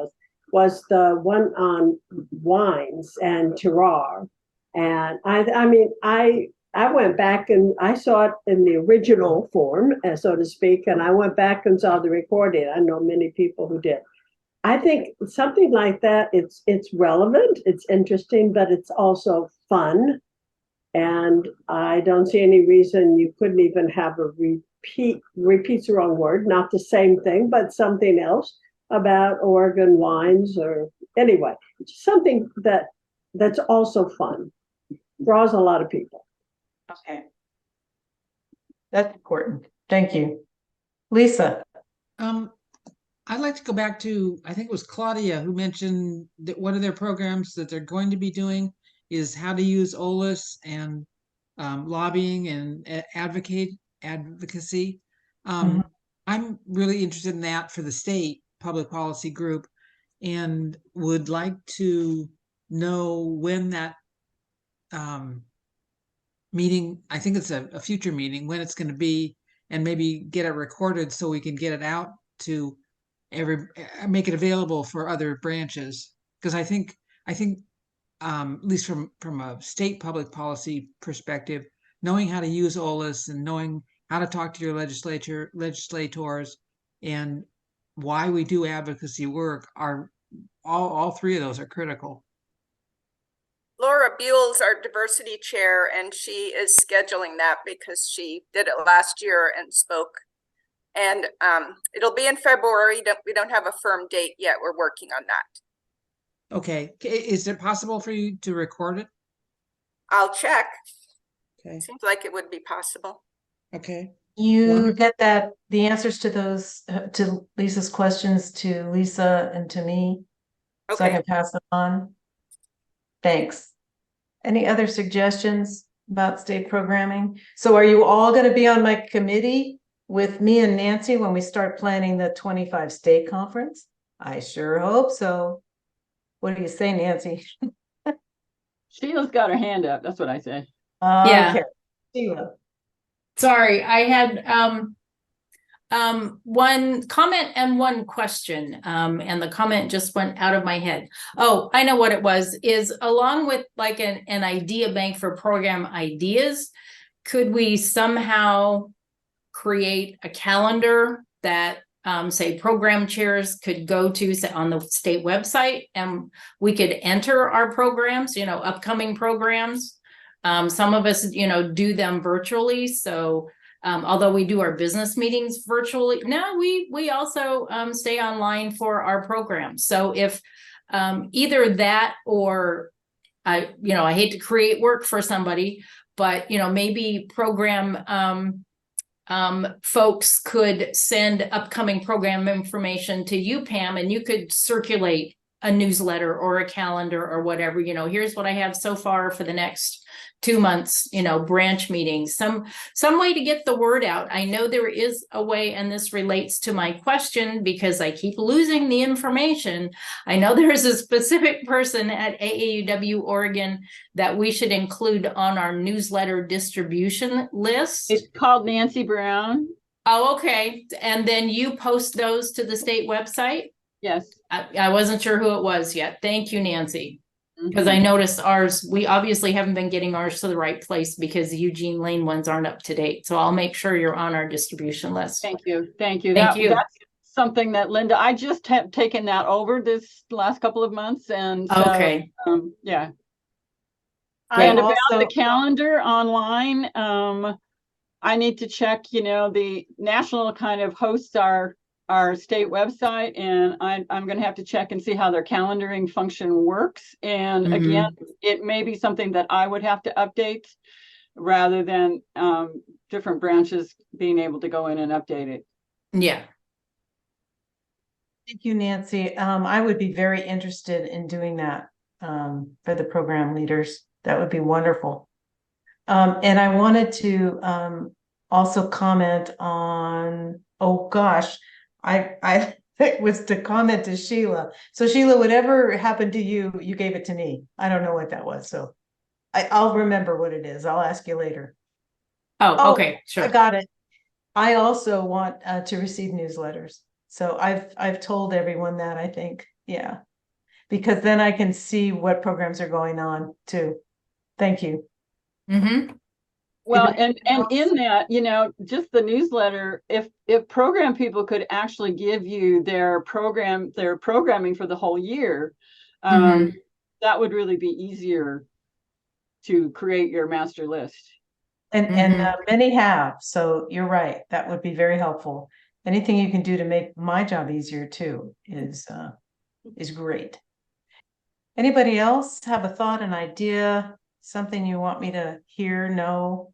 was the one on wines and terroir. And I went back and I saw it in the original form, so to speak, and I went back and saw the recording. I know many people who did. I think something like that, it's relevant, it's interesting, but it's also fun. And I don't see any reason you couldn't even have a repeat's the wrong word, not the same thing, but something else about Oregon wines, or anyway, something that's also fun, draws a lot of people. Okay. That's important. Thank you. Lisa. I'd like to go back to, I think it was Claudia who mentioned that one of their programs that they're going to be doing is how to use OLIS and lobbying and advocacy. I'm really interested in that for the state public policy group, and would like to know when that meeting, I think it's a future meeting, when it's going to be, and maybe get it recorded so we can get it out to make it available for other branches. Because I think at least from a state public policy perspective, knowing how to use OLIS and knowing how to talk to your legislators and why we do advocacy work are all three of those are critical. Laura Buell's our diversity chair, and she is scheduling that because she did it last year and spoke. And it'll be in February. We don't have a firm date yet. We're working on that. Okay. Is it possible for you to record it? I'll check. Okay. Seems like it would be possible. Okay. You get the answers to those, to Lisa's questions to Lisa and to me, so I can pass them on. Thanks. Any other suggestions about state programming? So are you all going to be on my committee with me and Nancy when we start planning the 25 state conference? I sure hope so. What do you say, Nancy? Sheila's got her hand up. That's what I say. Yeah. Okay. Sheila. Sorry, I had one comment and one question, and the comment just went out of my head. Oh, I know what it was, is along with like an idea bank for program ideas, could we somehow create a calendar that say program chairs could go to, say, on the state website, and we could enter our programs, upcoming programs. Some of us, do them virtually. So although we do our business meetings virtually, now we also stay online for our programs. So if either that, or I hate to create work for somebody, but maybe program folks could send upcoming program information to you, Pam, and you could circulate a newsletter or a calendar or whatever, here's what I have so far for the next 2 months, branch meetings, some way to get the word out. I know there is a way, and this relates to my question because I keep losing the information. I know there is a specific person at AAUW Oregon that we should include on our newsletter distribution list. It's called Nancy Brown. Oh, okay. And then you post those to the state website? Yes. I wasn't sure who it was yet. Thank you, Nancy. Because I noticed ours, we obviously haven't been getting ours to the right place because the Eugene Lane ones aren't up to date. So I'll make sure you're on our distribution list. Thank you. Thank you. Thank you. That's something that Linda, I just have taken that over this last couple of months. And so, okay. Yeah. Great. And about Also, the calendar online, I need to check, the national kind of hosts our state website, and I'm going to have to check and see how their calendaring function works. And again, it may be something that I would have to update rather than different branches being able to go in and update it. Yeah. thank you, Nancy. I would be very interested in doing that for the program leaders. That would be wonderful. And I wanted to also comment on, oh gosh, I it was to comment to Sheila. So Sheila, whatever happened to you, you gave it to me. I don't know what that was. So I'll remember what it is. I'll ask you later. Oh, okay, sure. I got it. I also want to receive newsletters. So I've told everyone that, I think. Yeah. Because then I can see what programs are going on too. Thank you. Well, and in that, just the newsletter, if program people could actually give you their programming for the whole year, that would really be easier to create your master list. And many have, so you're right. That would be very helpful. Anything you can do to make my job easier too is great. Anybody else have a thought, an idea, something you want me to hear, know?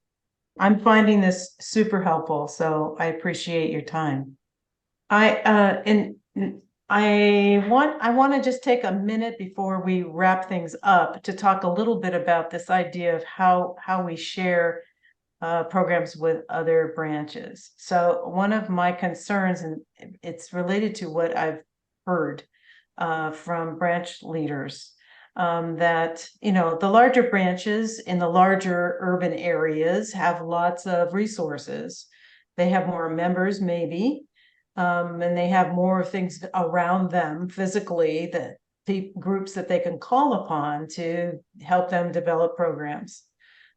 I'm finding this super helpful, so I appreciate your time. I want to just take a minute before we wrap things up to talk a little bit about this idea of how we share programs with other branches. So one of my concerns, and it's related to what I've heard from branch leaders, that, the larger branches in the larger urban areas have lots of resources. They have more members, maybe, and they have more things around them physically, that groups that they can call upon to help them develop programs.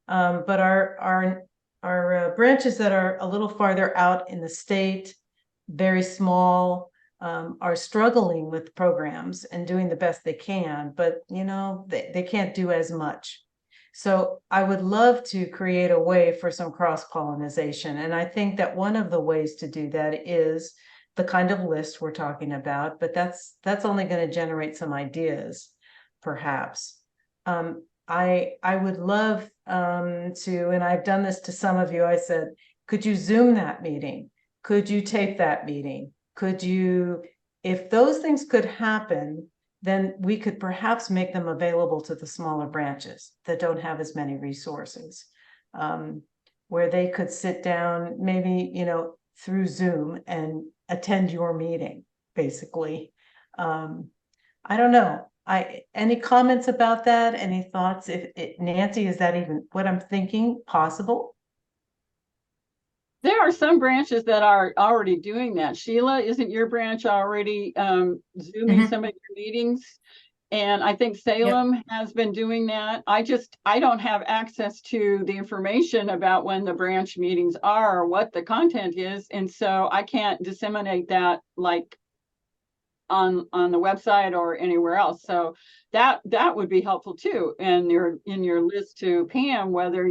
But our branches that are a little farther out in the state, very small, are struggling with programs and doing the best they can, but they can't do as much. So I would love to create a way for some cross-pollination. And I think that one of the ways to do that is the kind of list we're talking about, but that's only going to generate some ideas, perhaps. I would love to, and I've done this to some of you, I said, could you Zoom that meeting? Could you tape that meeting? Could you, if those things could happen, then we could perhaps make them available to the smaller branches that don't have as many resources, where they could sit down, maybe, through Zoom and attend your meeting, basically. I don't know. Any comments about that? Any thoughts? Nancy, is that even what I'm thinking possible? There are some branches that are already doing that. Sheila, isn't your branch already Zooming some of your meetings? And I think Salem has been doing that. I don't have access to the information about when the branch meetings are or what the content is. And so I can't disseminate that like on the website or anywhere else. So that would be helpful too. And in your list to Pam, whether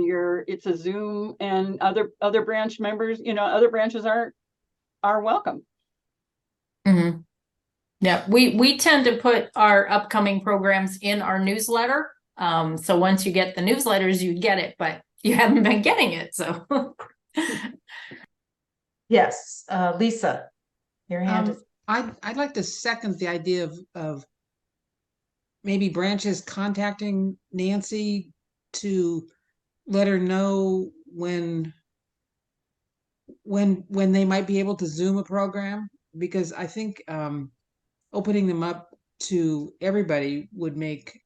it's a Zoom and other branch members, other branches are welcome. Yeah, we tend to put our upcoming programs in our newsletter. So once you get the newsletters, you get it, but you haven't been getting it. So yes, Lisa, your hand is. I'd like to second the idea of maybe branches contacting Nancy to let her know when they might be able to Zoom a program, because I think opening them up to everybody would make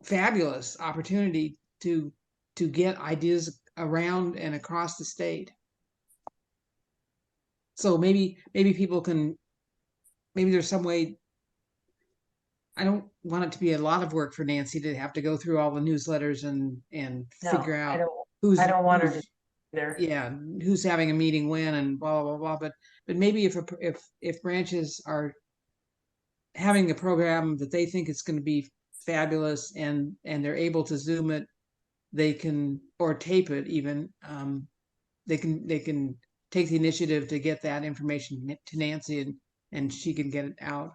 fabulous opportunity to get ideas around and across the state. So maybe people can, maybe there's some way. I don't want it to be a lot of work for Nancy to have to go through all the newsletters and figure out I don't want her to either. Yeah, who's having a meeting when and blah blah blah. But maybe if branches are having a program that they think is going to be fabulous and they're able to Zoom it, they can, or tape it even. They can take the initiative to get that information to Nancy and she can get it out.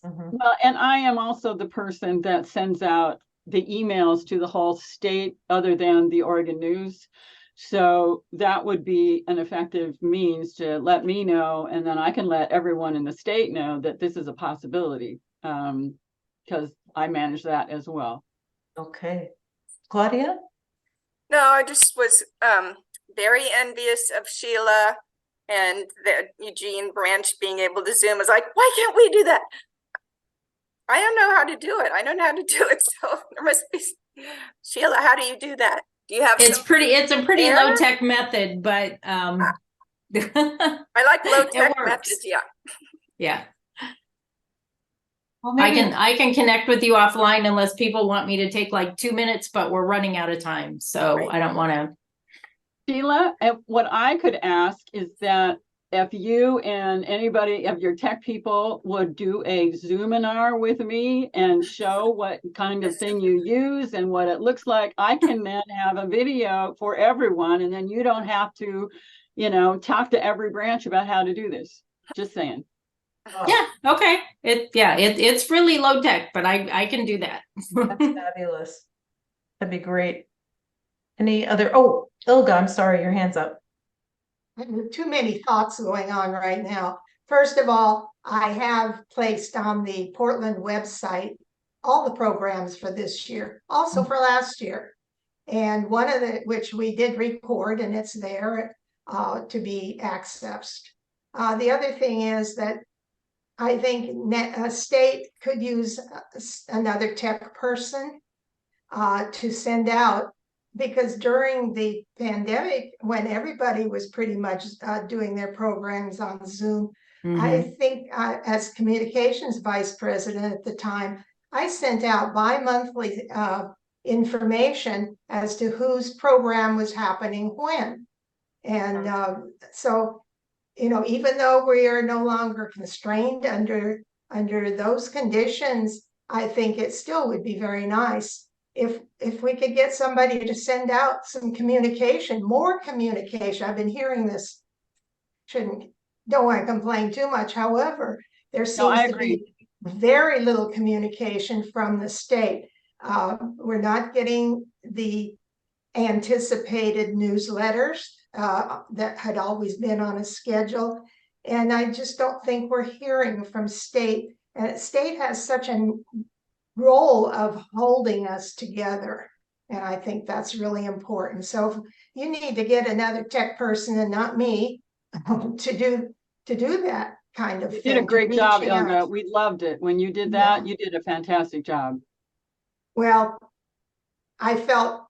Well, and I am also the person that sends out the emails to the whole state other than the Oregon News. So that would be an effective means to let me know, and then I can let everyone in the state know that this is a possibility, because I manage that as well. Okay. Claudia? No, I just was very envious of Sheila and the Eugene branch being able to Zoom. I was like, why can't we do that? I don't know how to do it. I don't know how to do it. So there must be, Sheila, how do you do that? Do you have it's a pretty air? low tech method, but I like low tech methods, yeah. Yeah. Well, I can connect with you offline unless people want me to take like 2 minutes, but we're running out of time. So I don't want to. Sheila, what I could ask is that if you and anybody of your tech people would do a Zoominar with me and show what kind of thing you use and what it looks like, I can then have a video for everyone, and then you don't have to, talk to every branch about how to do this. Just saying. Yeah, okay. It's really low tech, but I can do that. That's fabulous. That'd be great. Any other? Oh, Ilga, I'm sorry, your hand's up. Too many thoughts going on right now. First of all, I have placed on the Portland website all the programs for this year, also for last year. And one of which we did record, and it's there to be accessed. The other thing is that I think a state could use another tech person to send out, because during the pandemic, when everybody was pretty much doing their programs on Zoom, I think as communications vice president at the time, I sent out bi-monthly information as to whose program was happening when. And so, even though we are no longer constrained under those conditions, I think it still would be very nice if we could get somebody to send out some communication, more communication. I've been hearing this, don't want to complain too much. However, there seems to be very little communication from the state. We're not getting the anticipated newsletters that had always been on a schedule. And I just don't think we're hearing from state. And state has such a role of holding us together. And I think that's really important. So you need to get another tech person and not me to do that kind of thing. You did a great job, Ilga. We loved it. When you did that, you did a fantastic job. Well, I felt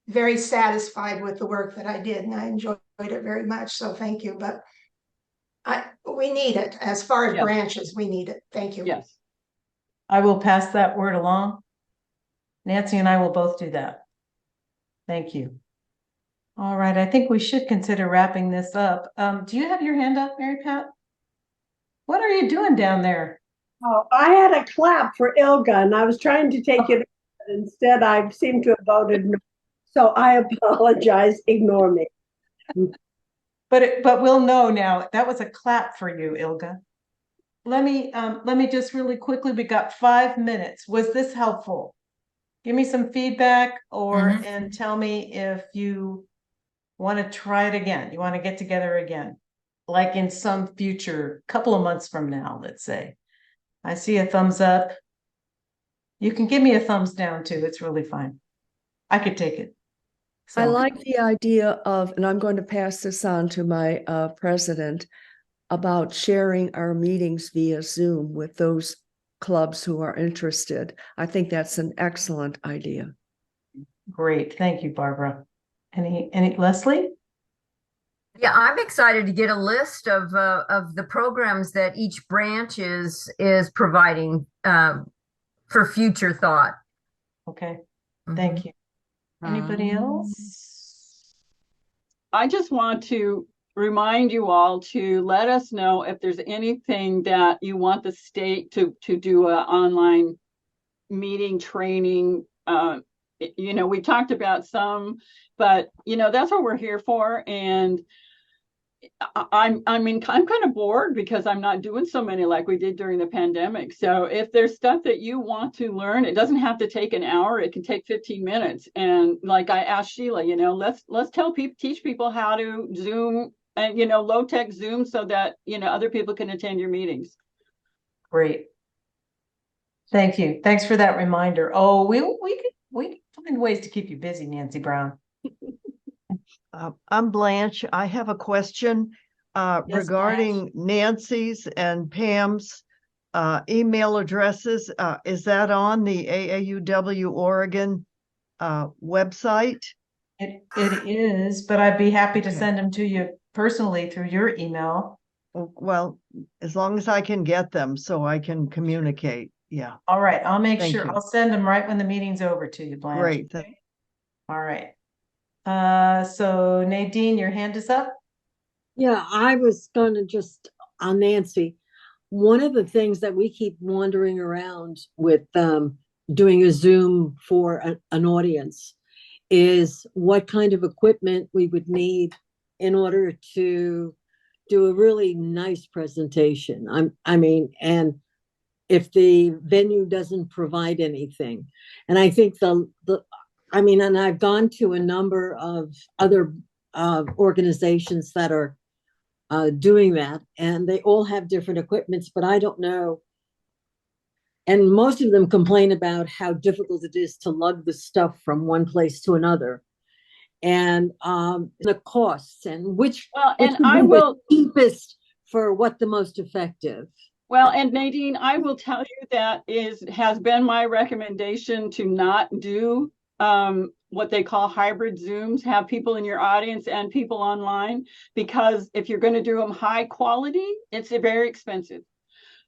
very satisfied with the work that I did, and I enjoyed it very much. So thank you. But we need it. As far as branches, we need it. Thank you. Yes. I will pass that word along. Nancy and I will both do that. Thank you. All right, I think we should consider wrapping this up. Do you have your hand up, Mary Pat? What are you doing down there? Oh, I had a clap for Ilga, and I was trying to take it. Instead, I seem to have voted no. So I apologize. Ignore me. But we'll know now. That was a clap for you, Ilga. Let me just really quickly, we got 5 minutes. Was this helpful? Give me some feedback and tell me if you want to try it again. You want to get together again, like in some future couple of months from now, let's say. I see a thumbs up. You can give me a thumbs down too. It's really fine. I could take it. I So, like the idea of, and I'm going to pass this on to my president, about sharing our meetings via Zoom with those clubs who are interested. I think that's an excellent idea. great. Thank you, Barbara. Any Leslie? Yeah, I'm excited to get a list of the programs that each branch is providing for future thought. Okay, thank you. Anybody else? I just want to remind you all to let us know if there's anything that you want the state to do an online meeting training. You know, we talked about some, but you know, that's what we're here for. And I'm kind of bored because I'm not doing so many like we did during the pandemic. So if there's stuff that you want to learn, it doesn't have to take an hour. It can take 15 minutes. And like I asked Sheila, you know, let's teach people how to Zoom and, you know, low tech Zoom so that, you know, other people can attend your meetings. Great. Thank you. Thanks for that reminder. Oh, we could find ways to keep you busy, Nancy Brown. I'm Blanche. I have a question regarding Nancy's and Pam's email addresses. Is that on the AAUW Oregon website? It is, but I'd be happy to send them to you personally through your email. Well, as long as I can get them so I can communicate. Yeah. All right. I'll make Thank sure you. I'll send them right when the meeting's over to you, Blanche. Great. Okay? All right. So Nadine, your hand is up. Yeah, I was going to just on Nancy. One of the things that we keep wandering around with doing a Zoom for an audience is what kind of equipment we would need in order to do a really nice presentation. I mean, and if the venue doesn't provide anything, and I think I mean, and I've gone to a number of other organizations that are doing that, and they all have different equipments, but I don't know. And most of them complain about how difficult it is to lug the stuff from one place to another, and the costs, and which and would I be will the cheapest for what the most effective. Well, and Nadine, I will tell you that has been my recommendation to not do what they call hybrid Zooms, have people in your audience and people online, because if you're going to do them high quality, it's very expensive.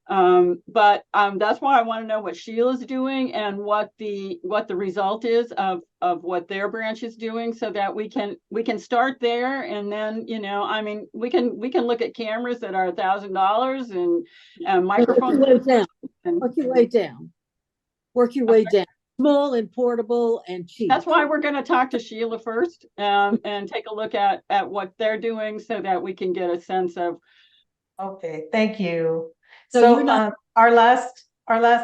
But that's why I want to know what Sheila's doing and what the result is of what their branch is doing, so that we can start there. And then, you know, I mean, we can look at cameras that are $1,000 and microphones. Work your way down. Work your way down. Small and portable and cheap. That's why we're going to talk to Sheila first and take a look at what they're doing so that we can get a sense of. Okay, thank you. So our last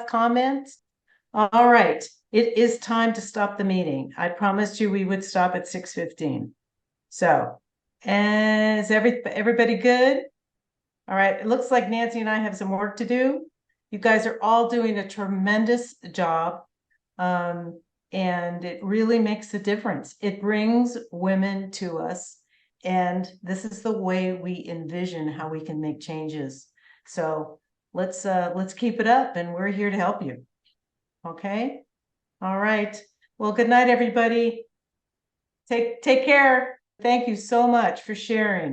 comment. All right, it is time to stop the meeting. I promised you we would stop at 6:15. So, and is everybody good? All right, it looks like Nancy and I have some work to do. You guys are all doing a tremendous job. And it really makes a difference. It brings women to us, and this is the way we envision how we can make changes. So let's keep it up, and we're here to help you. Okay. All right. Well, good night, everybody. Take care. Thank you so much for sharing.